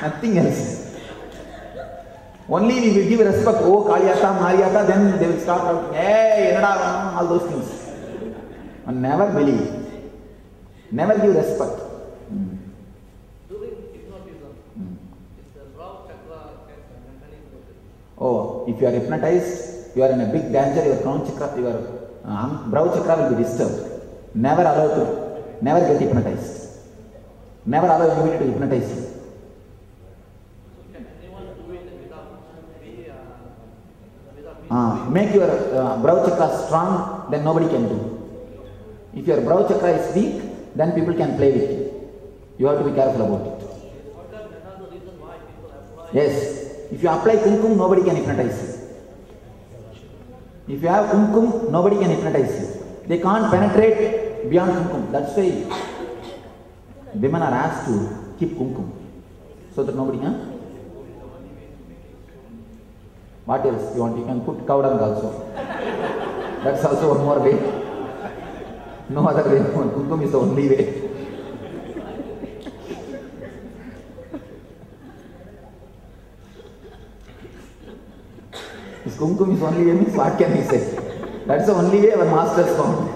Nothing else. Only we will give respect. Oh, Kaliyata, Mariyata, then they will start shouting, hey, all those things. And never believe. Never give respect. During hypnotism, it's the brow chakra mechanism. Oh, if you are hypnotized, you are in a big danger, your crown chakra, your brow chakra will be disturbed. Never allow to, never get hypnotized. Never allow anybody to hypnotize you. Make your brow chakra strong, then nobody can do. If your brow chakra is weak, then people can play with you. You have to be careful about it. Yes. If you apply kumkum, nobody can hypnotize you. If you have kumkum, nobody can hypnotize you. They can't penetrate beyond kumkum. That's why women are asked to keep kumkum. So that nobody, What else you want? You can put cow dung also. That's also one more way. No other way. Kumkum is the only way. If kumkum is only way means what can we say? That's the only way our masters found.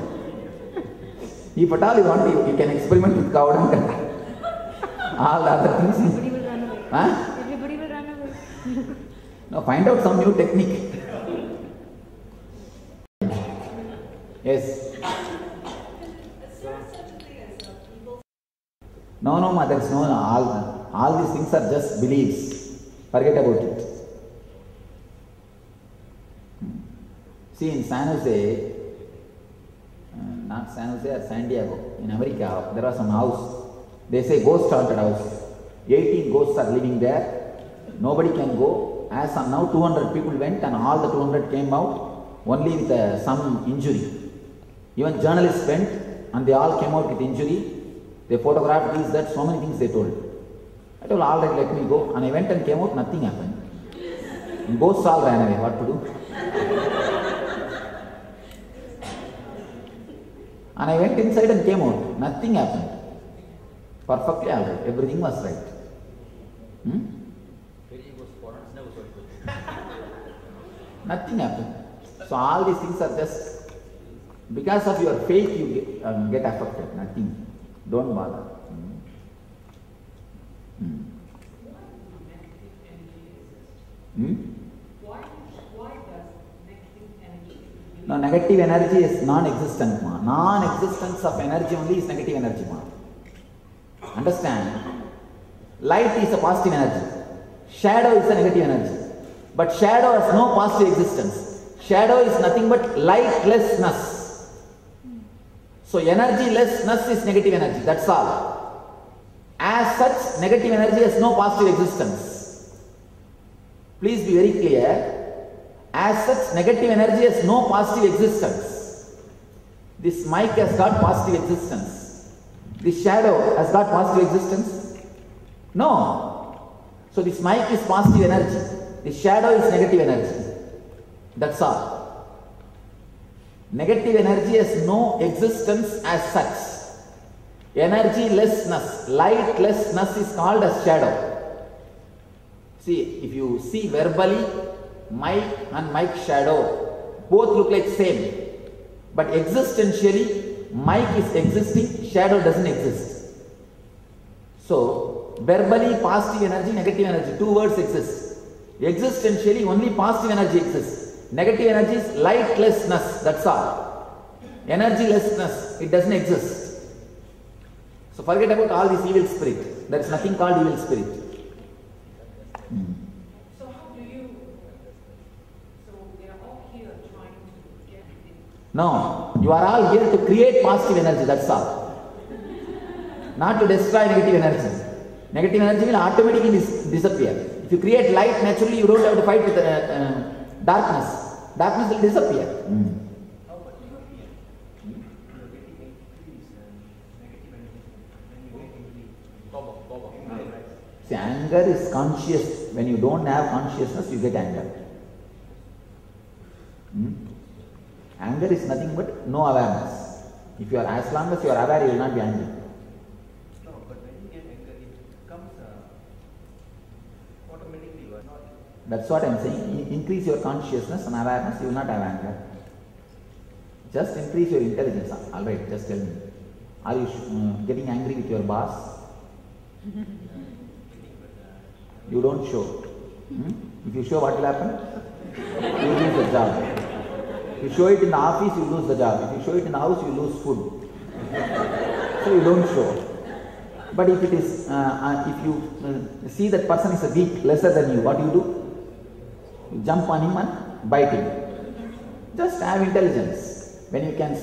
If at all you want, you can experiment with cow dung and all the other things. Everybody will run away. Huh? Everybody will run away. Now find out some new technique. Yes. No, mothers, no. All these things are just beliefs. Forget about it. See, in San Jose, not San Jose or San Diego, in America, there was some house. They say ghost haunted house. 18 ghosts are living there. Nobody can go. As of now, 200 people went and all the 200 came out only with some injury. Even journalists went and they all came out with injury. They photographed these, that, so many things they told. I told, all right, let me go. And I went and came out, nothing happened. And ghosts all ran away. What to do? And I went inside and came out. Nothing happened. Perfectly all right. Everything was right. Nothing happened. So all these things are just because of your faith you get affected. Nothing. Don't bother. Why does negative energy exist? No, negative energy is non-existent. Non-existence of energy only is negative energy. Understand? Light is a positive energy. Shadow is a negative energy. But shadow has no positive existence. Shadow is nothing but lightlessness. So energylessness is negative energy. That's all. As such, negative energy has no positive existence. Please be very clear. As such, negative energy has no positive existence. This mic has got positive existence. This shadow has got positive existence? No. So this mic is positive energy. The shadow is negative energy. That's all. Negative energy has no existence as such. Energylessness, lightlessness is called as shadow. See, if you see verbally, mic and mic shadow, both look like same. But existentially, mic is existing, shadow doesn't exist. So, verbally, positive energy, negative energy, two words exist. Existentially, only positive energy exists. Negative energy is lightlessness, that's all. Energylessness, it doesn't exist. So forget about all this evil spirit. There is nothing called evil spirit. So how do you, so we are all here trying to get it. No, you are all here to create positive energy, that's all. Not to destroy negative energy. Negative energy will automatically disappear. If you create light, naturally you don't have to fight with darkness. Darkness will disappear. See, anger is conscious. When you don't have consciousness, you get anger. Anger is nothing but no awareness. If you are, as long as you are aware, you will not be angry. No, but when you get anger, it becomes That's what I'm saying. Increase your consciousness and awareness, you will not have anger. Just increase your intelligence. Alright, just tell me. Are you getting angry with your boss? You don't show. If you show, what will happen? You lose the job. If you show it in the office, you lose the job. If you show it in the house, you lose food. So you don't show. But if it is, if you see that person is a weak, lesser than you, what do? You jump on him and bite him. Just have intelligence. When you can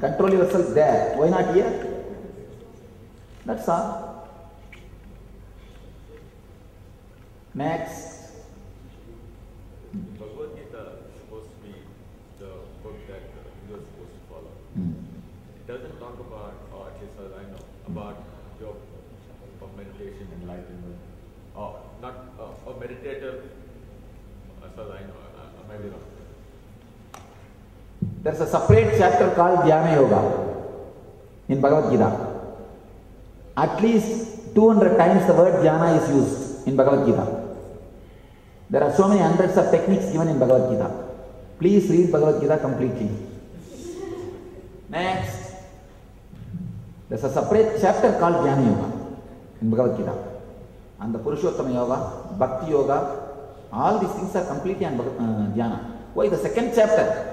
control yourself there, why not here? That's all. Next. Bhagavad Gita is supposed to be the book that you are supposed to follow. It doesn't talk about, or at least as I know, about your meditation, enlightenment, or not a meditative, as far as I know, I might be wrong. There's a separate chapter called Dhyana Yoga in Bhagavad Gita. At least 200 times the word Dhyana is used in Bhagavad Gita. There are so many hundreds of techniques given in Bhagavad Gita. Please read Bhagavad Gita completely. Next. There's a separate chapter called Dhyana Yoga in Bhagavad Gita. And the Purushottama Yoga, Bhakti Yoga, all these things are completely on Dhyana. Why? The second chapter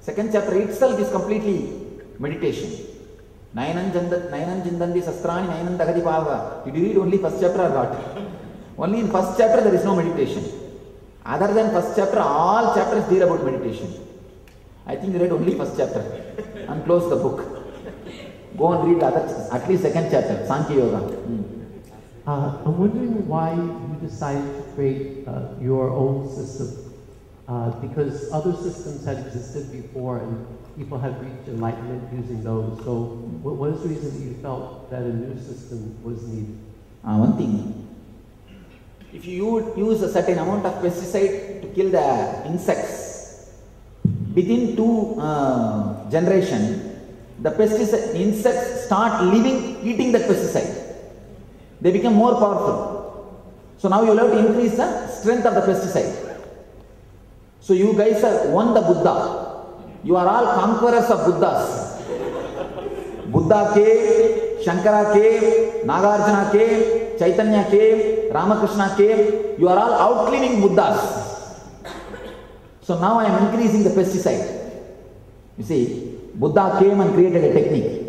itself is completely meditation. Nayanam jindandi sastrani nayanam dagadi bhava. Did you read only first chapter or what? Only in first chapter there is no meditation. Other than first chapter, all chapters deal about meditation. I think you read only first chapter and close the book. Go and read the other, at least second chapter, Sankhya Yoga. I'm wondering why you decided to create your own system. Because other systems had existed before and people had reached enlightenment using those. So what is the reason that you felt that a new system was needed? One thing. If you use a certain amount of pesticide to kill the insects, within 2 generations, the insects start eating that pesticide. They become more powerful. So now you have to increase the strength of the pesticide. So you guys have won the Buddha. You are all conquerors of Buddhas. Buddha came, Shankara came, Nagarjuna came, Chaitanya came, Ramakrishna came. You are all outclaiming Buddhas. So now I am increasing the pesticide. You see, Buddha came and created a technique.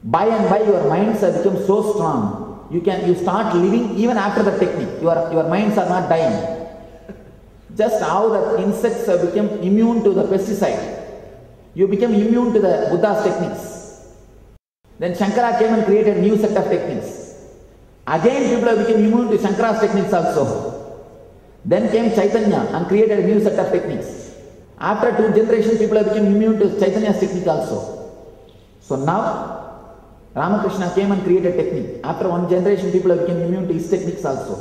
By and by your minds have become so strong. You start living even after the technique. Your minds are not dying. Just how the insects have become immune to the pesticide, you become immune to the Buddha's techniques. Then Shankara came and created a new set of techniques. Again people have become immune to Shankara's techniques also. Then came Chaitanya and created a new set of techniques. After 2 generations people have become immune to Chaitanya's technique also. So now Ramakrishna came and created a technique. After 1 generation people have become immune to his techniques also.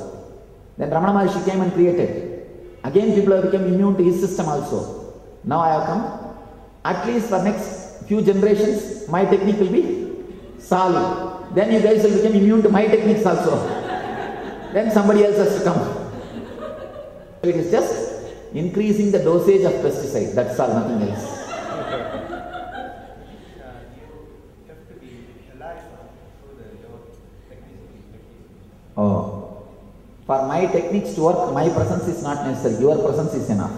Then Ramana Maharshi came and created. Again people have become immune to his system also. Now I have come. At least for next few generations, my technique will be solid. Then you guys will become immune to my techniques also. Then somebody else has to come. So it is just increasing the dosage of pesticide. That's all, nothing else. You have to be alive so that your techniques will be effective. Oh. For my techniques to work, my presence is not necessary. Your presence is enough.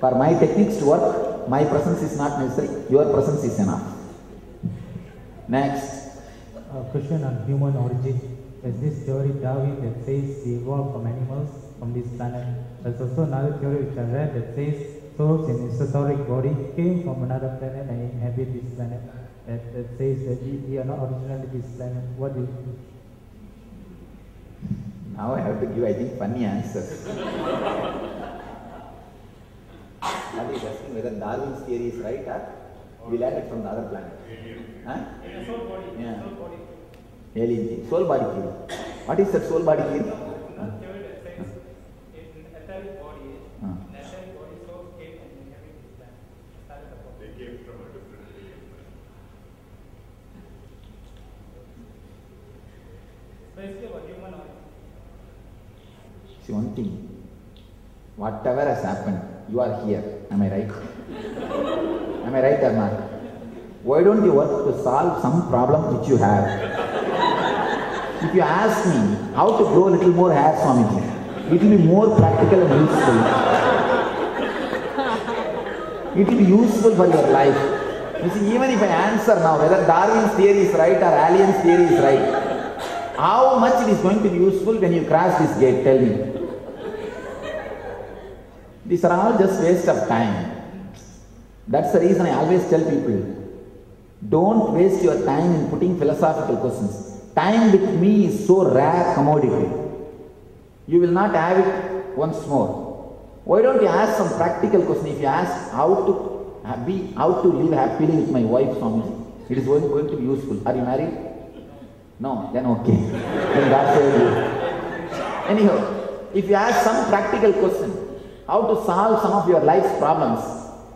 For my techniques to work, my presence is not necessary. Your presence is enough. Next. A question on human origin. There's this theory, Darwin, that says we evolved from animals from this planet. There's also another theory which I read that says souls in esoteric body came from another planet and inhabit this planet. That says that we are not originally this planet. What do you think? Now I have to give, I think, funny answers. That is asking whether Darwin's theory is right or we landed from the other planet. Huh? Soul body. Yeah. Soul body. Alien theory. Soul body theory. What is that soul body theory? That theory that says in etheric body, in etheric body, souls came and inhabit this planet. That is the problem. They came from a different alien planet. basically about human origin. See one thing, whatever has happened, you are here. Am I right? Am I right or not? Why don't you work to solve some problem which you have? If you ask me how to grow a little more hair, Swamiji, it will be more practical and useful. It will be useful for your life. You see, even if I answer now whether Darwin's theory is right or alien's theory is right, how much it is going to be useful when you cross this gate? Tell me. These are all just waste of time. That's the reason I always tell people, don't waste your time in putting philosophical questions. Time with me is so rare commodity. You will not have it once more. Why don't you ask some practical question? If you ask how to live happily with my wife, Swamiji, it is going to be useful. Are you married? No? Then okay. Then God save you. Anyhow, if you ask some practical question, how to solve some of your life's problems,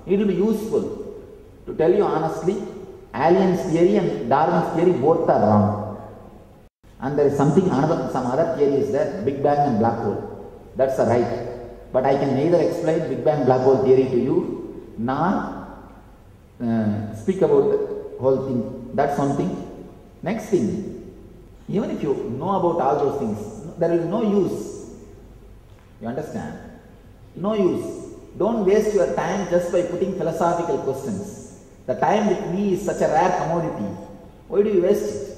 it will be useful. To tell you honestly, alien's theory and Darwin's theory both are wrong. And there is some other theory is there, Big Bang and black hole. That's right. But I can neither explain Big Bang black hole theory to you, nor speak about the whole thing. That's one thing. Next thing, even if you know about all those things, there is no use. You understand? No use. Don't waste your time just by putting philosophical questions. The time with me is such a rare commodity. Why do you waste it?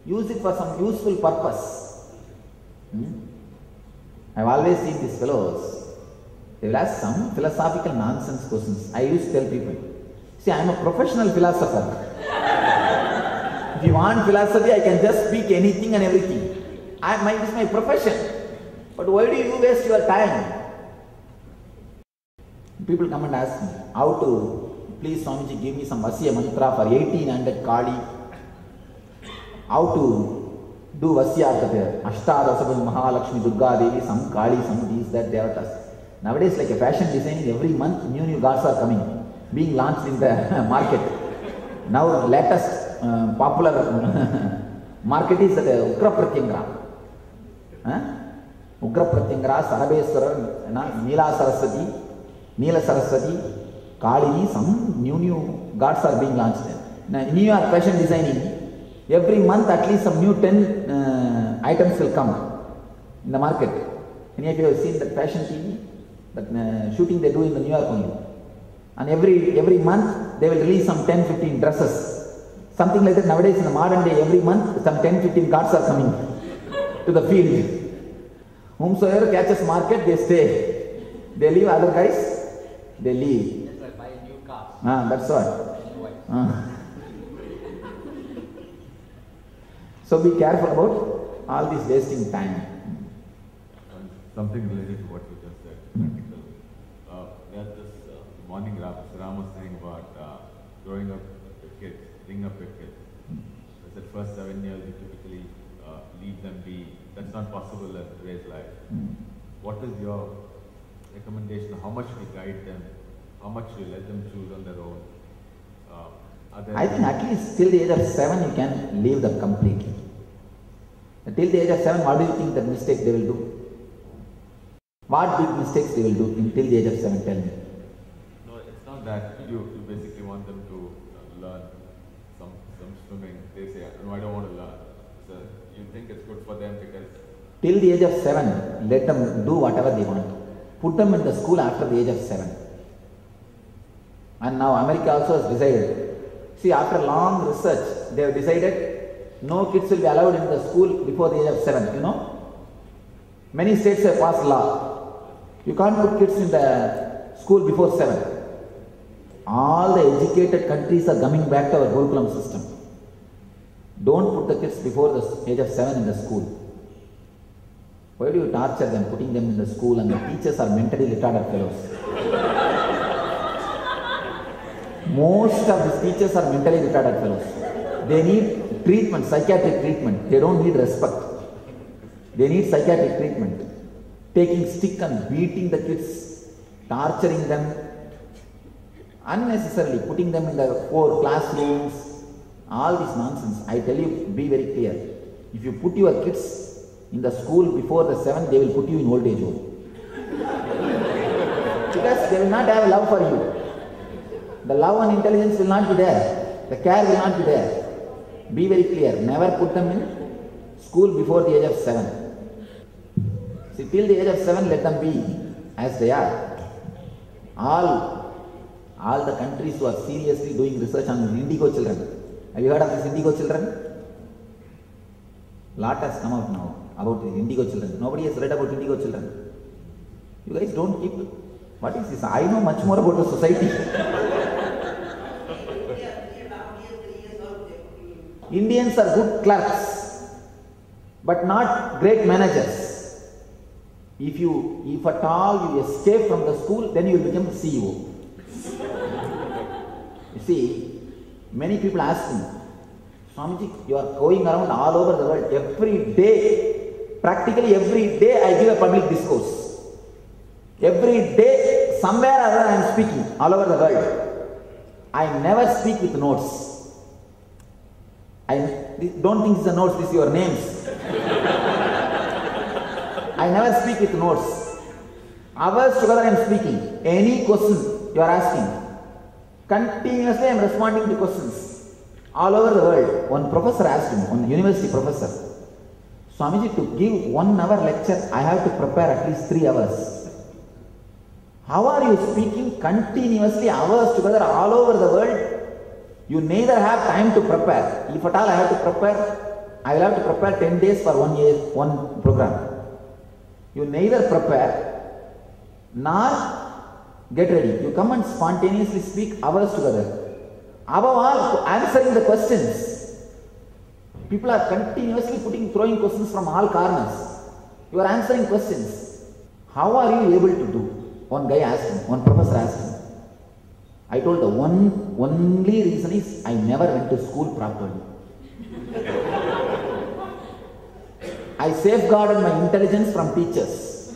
Use it for some useful purpose. I've always seen these fellows. They will ask some philosophical nonsense questions. I used to tell people, see, I am a professional philosopher. If you want philosophy, I can just speak anything and everything. It is my profession. But why do you waste your time? People come and ask me, how to, please Swamiji give me some Vasya mantra for 1800 Kali. How to do Vasya, Ashtadasabha Mahalakshmi Durga Devi, some Kali, some these, that, Devatas. Nowadays, like a fashion designing, every month new gods are coming, being launched in the market. Now, latest popular market is that Ugra Pratyangra. Ugra Pratyangra, Sarabeswarar, Neela Saraswati, Neela Saraswati, Kali, some new gods are being launched. Now, in New York fashion designing, every month at least some new 10 items will come in the market. Any of you have seen that fashion TV? That shooting they do in the New York only. And every month they will release some 10-15 dresses. Something like that nowadays in the modern day, every month some 10-15 carts are coming to the field. Whomsoever catches market, they stay. They leave, other guys, they leave. Just like buy a new car. That's what. So be careful about all this wasting time. Something related to what you just said. There's this morning Ram was saying about growing up with kids, bringing up with kids. He said first 7 years you typically leave them be. That's not possible in today's life. What is your recommendation? How much do you guide them? How much do you let them choose on their own? I think at least till the age of 7 you can leave them completely. Till the age of 7, what do you think the mistake they will do? What big mistakes they will do until the age of 7? Tell me. No, it's not that. You basically want them to learn some swimming. They say, no, I don't want to learn. So you think it's good for them because... Till the age of 7, let them do whatever they want. Put them in the school after the age of 7. And now America also has decided. See, after long research, they have decided no kids will be allowed in the school before the age of 7, you know. Many states have passed law. You can't put kids in the school before 7. All the educated countries are coming back to our Gurukulam system. Don't put the kids before the age of 7 in the school. Why do you torture them, putting them in the school, and the teachers are mentally retarded fellows? Most of these teachers are mentally retarded fellows. They need treatment, psychiatric treatment. They don't need respect. They need psychiatric treatment. Taking stick and beating the kids, torturing them, unnecessarily putting them in the 4 classrooms, all this nonsense. I tell you, be very clear. If you put your kids in the school before the 7th, they will put you in old age home. Because they will not have a love for you. The love and intelligence will not be there. The care will not be there. Be very clear. Never put them in school before the age of 7. See, till the age of 7, let them be as they are. All the countries who are seriously doing research on indigo children. Have you heard of these indigo children? Lot has come out now about the indigo children. Nobody has read about indigo children. You guys don't keep. What is this? I know much more about the society. Indians are good clerks, but not great managers. If at all you escape from the school, then you will become CEO. You see, many people ask me, Swamiji, you are going around all over the world every day. Practically every day I give a public discourse. Every day, somewhere or other I am speaking all over the world. I never speak with notes. I don't think this is a notes, this is your names. I never speak with notes. Hours together I am speaking. Any question you are asking, continuously I am responding to questions. All over the world. One professor asked me, one university professor, Swamiji, to give 1 hour lecture, I have to prepare at least 3 hours. How are you speaking continuously hours together all over the world? You neither have time to prepare. If at all I have to prepare, I will have to prepare 10 days for 1 year, one program. You neither prepare nor get ready. You come and spontaneously speak hours together. Above all, answering the questions. People are continuously throwing questions from all corners. You are answering questions. How are you able to do? One guy asked me, one professor asked me. I told the only reason is I never went to school properly. I safeguarded my intelligence from teachers.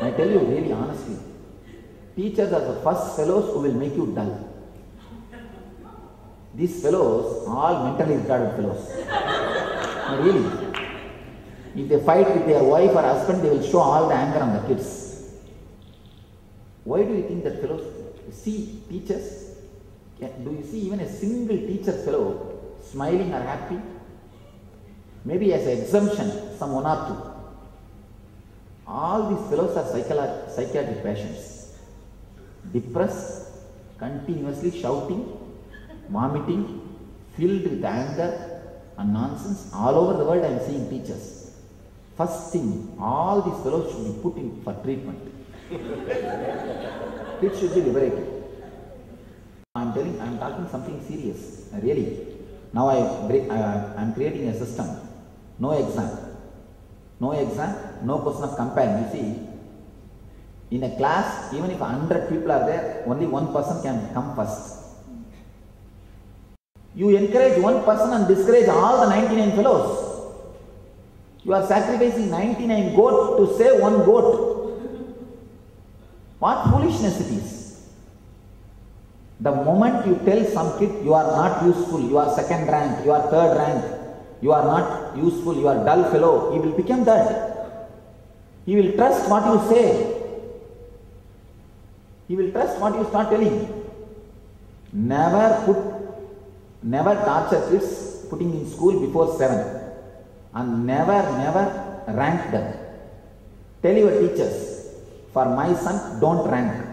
I tell you really honestly, teachers are the first fellows who will make you dull. These fellows, all mentally retarded fellows. No, really. If they fight with their wife or husband, they will show all the anger on the kids. Why do you think that fellows see teachers? Do you see even a single teacher fellow smiling or happy? Maybe as an exemption, some 1 or 2. All these fellows are psychiatric patients. Depressed, continuously shouting, vomiting, filled with anger and nonsense. All over the world I am seeing teachers. First thing, all these fellows should be put in for treatment. Kids should be liberated. I am talking something serious, really. Now I am creating a system. No exam. No exam, no question of comparing. You see, in a class, even if 100 people are there, only one person can come first. You encourage one person and discourage all the 99 fellows. You are sacrificing 99 goats to save one goat. What foolishness it is. The moment you tell some kid you are not useful, you are second rank, you are third rank, you are not useful, you are dull fellow, he will become that. He will trust what you say. He will trust what you start telling. Never torture kids putting in school before 7. And never rank them. Tell your teachers, for my son, don't rank.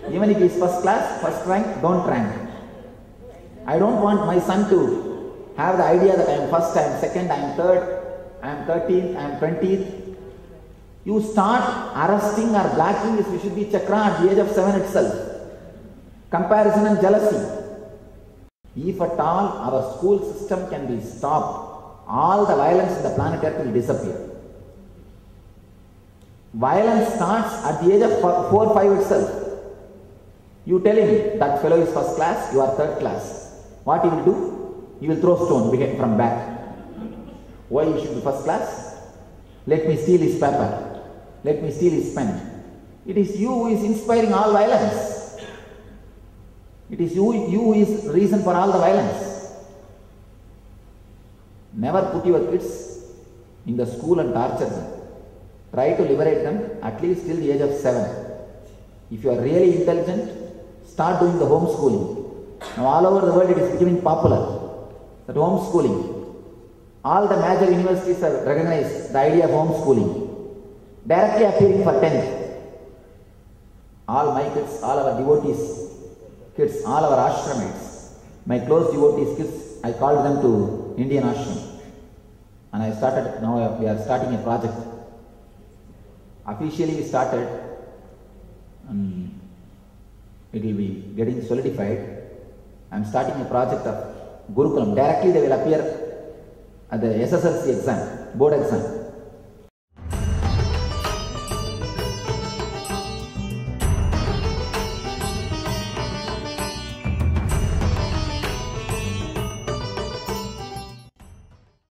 Even if he is first class, first rank, don't rank. I don't want my son to have the idea that I am first, I am second, I am third, I am 13th, I am 20th. You start arresting or blacking this Vishuddhi Chakra at the age of 7 itself. Comparison and jealousy. If at all our school system can be stopped, all the violence in the planet Earth will disappear. Violence starts at the age of 4 or 5 itself. You tell him that fellow is first class, you are third class. What he will do? He will throw stone from back. Why he should be first class? Let me steal his paper. Let me steal his pen. It is you who is inspiring all violence. It is you who is reason for all the violence. Never put your kids in the school and torture them. Try to liberate them at least till the age of 7. If you are really intelligent, start doing the homeschooling. Now all over the world it is becoming popular, that homeschooling. All the major universities have recognized the idea of homeschooling. Directly appearing for 10th. All my kids, all our devotees kids, all our ashramites, my close devotees kids, I called them to Indian ashram. And I started, now we are starting a project. Officially we started, and it will be getting solidified. I am starting a project of Gurukulam. Directly they will appear at the SSLC exam, board exam.